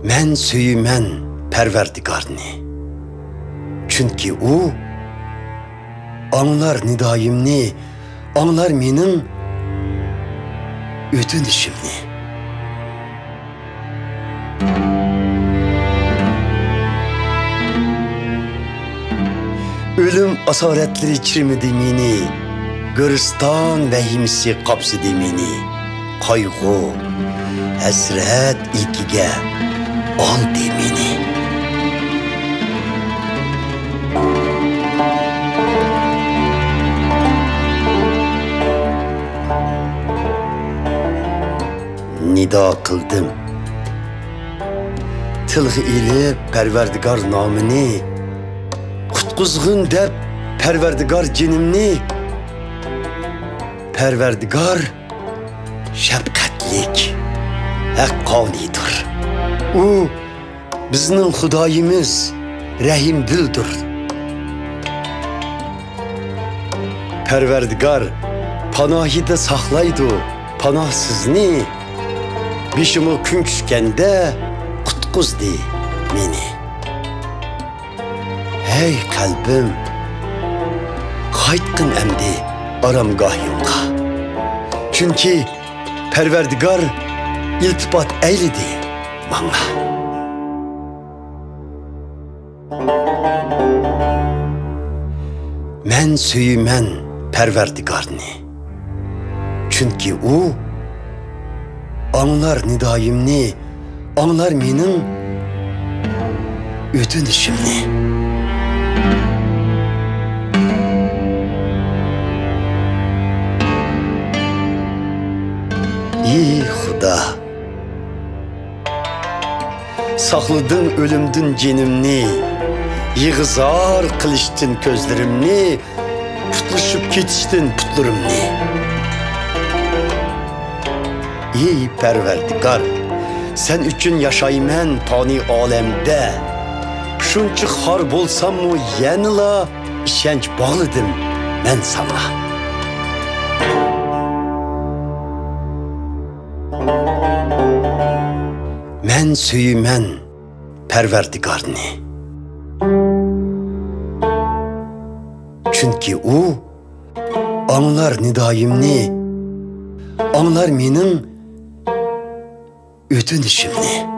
Men söyümen Perverdigarni. Çünkü o anlar nidayimni, anlar menin ötünüşümni. Ölüm asaretleri içirmedi meni, Güristan vehimsi kapsıdı meni. Kaygı, hasret ilkige aldı meni. Nida kıldım. Tılgı ile Perverdigar namını, Kutquzğun deb Perverdigar cinimni. Perverdigar şefkatlik, hakkanidir. O bizning Xudoyimiz rahimdildir. Perverdigar panahida saqlaydi panahsizni. Bishimi kun tushganda qutquzdi meni. Hey qalbim, qaytqin endi aramgohimga. Chunki Perverdigar iltifot aylidi menga. Men söyümen Perverdigarni. Çünkü o anlar nidayimni, anlar menin ötünüşümni. Ey Xuda, sakladın ölümdün cenimni, yığızar kılıştın közlerimni, putluşup ketiştin putlarımni. Ey Perverdigar, sen üçün yaşaymen fani alemde. Şunçı har bolsam mı yanıla işenç bağlıdım ben sana. Men söyümen Perverdigarni. Çünkü o anlar nidayimni, anlar menin ötünüşümni.